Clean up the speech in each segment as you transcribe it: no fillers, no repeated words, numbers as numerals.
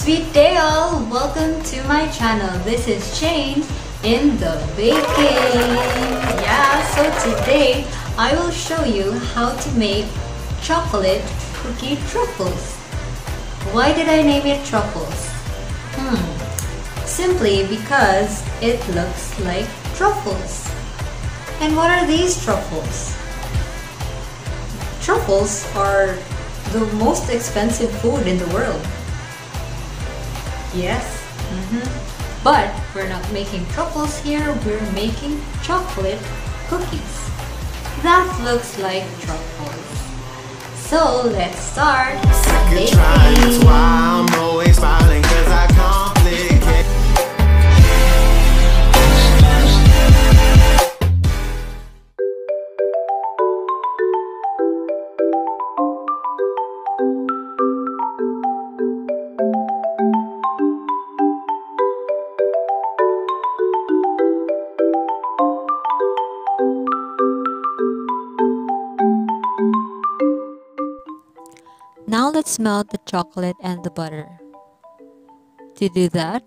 Sweet day all! Welcome to my channel. This is Shane in the baking. So today I will show you how to make chocolate cookie truffles. Why did I name it truffles? Simply because it looks like truffles. And what are these truffles? Truffles are the most expensive food in the world. Yes. But we're not making truffles here, we're making chocolate cookies. That looks like truffles. So let's start baking. That's why I'm always smiling, 'cause I complicate. Now let's melt the chocolate and the butter. To do that,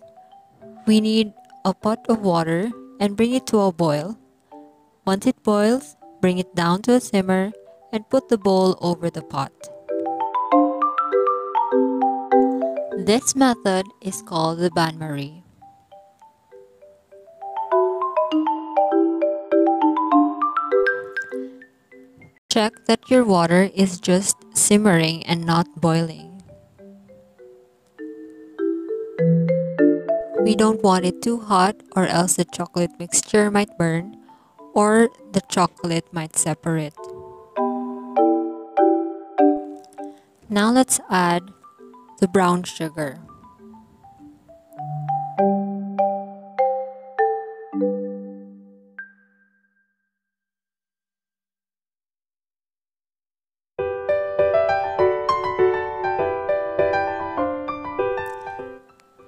we need a pot of water and bring it to a boil. Once it boils, bring it down to a simmer and put the bowl over the pot. This method is called the bain-marie. Check that your water is just simmering and not boiling. We don't want it too hot or else the chocolate mixture might burn or the chocolate might separate. Now let's add the brown sugar.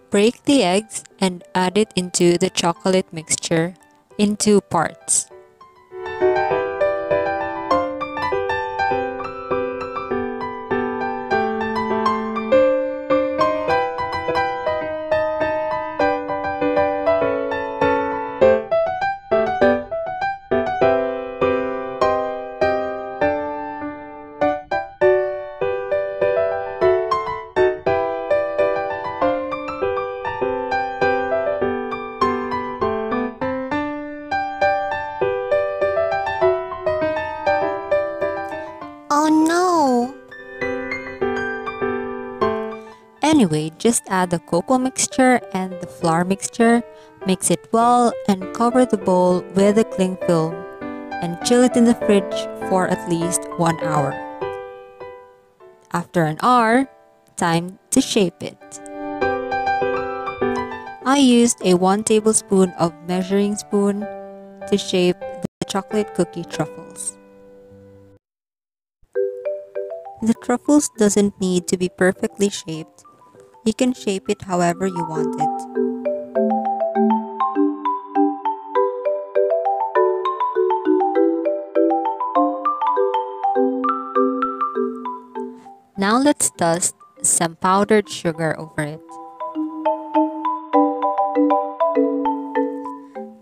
Break the eggs and add it into the chocolate mixture in 2 parts. Oh no! Anyway, just add the cocoa mixture and the flour mixture, mix it well, and cover the bowl with a cling film and chill it in the fridge for at least 1 hour. After an hour, time to shape it. I used a 1 tablespoon of measuring spoon to shape the chocolate cookie truffles. The truffles doesn't need to be perfectly shaped. You can shape it however you want it. Now let's dust some powdered sugar over it.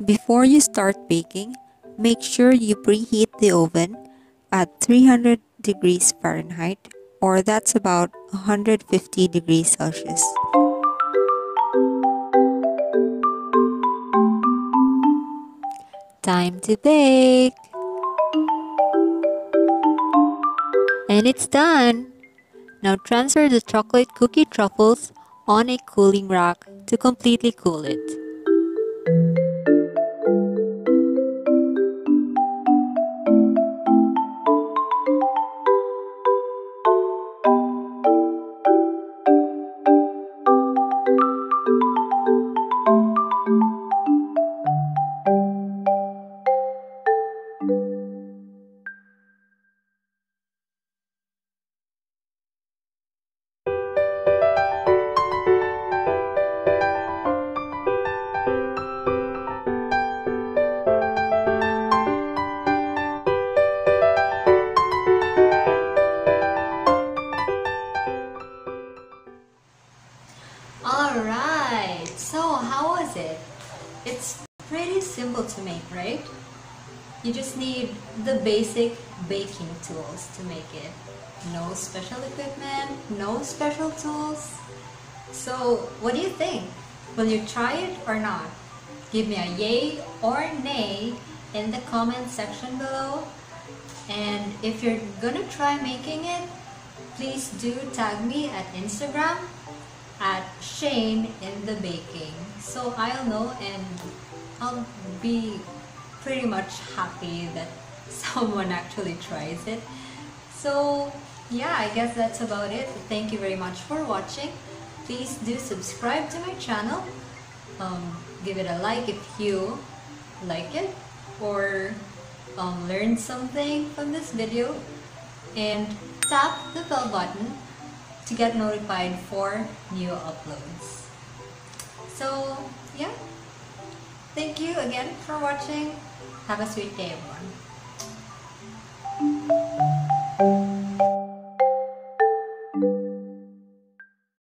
Before you start baking, make sure you preheat the oven at 300 degrees Fahrenheit, or that's about 150 degrees Celsius. Time to bake! And it's done! Now transfer the chocolate cookie truffles on a cooling rack to completely cool it. it's pretty simple to make, right? You just need the basic baking tools to make it. No special equipment, no special tools. So what do you think? Will you try it or not? Give me a yay or nay in the comment section below. And if you're gonna try making it, please do tag me at Instagram at shaneinthebaking, so I'll know and I'll be pretty much happy that someone actually tries it. So yeah, I guess that's about it. Thank you very much for watching. Please do subscribe to my channel. Give it a like if you like it or learned something from this video, and tap the bell button to get notified for new uploads. So yeah, thank you again for watching. Have a sweet day, everyone.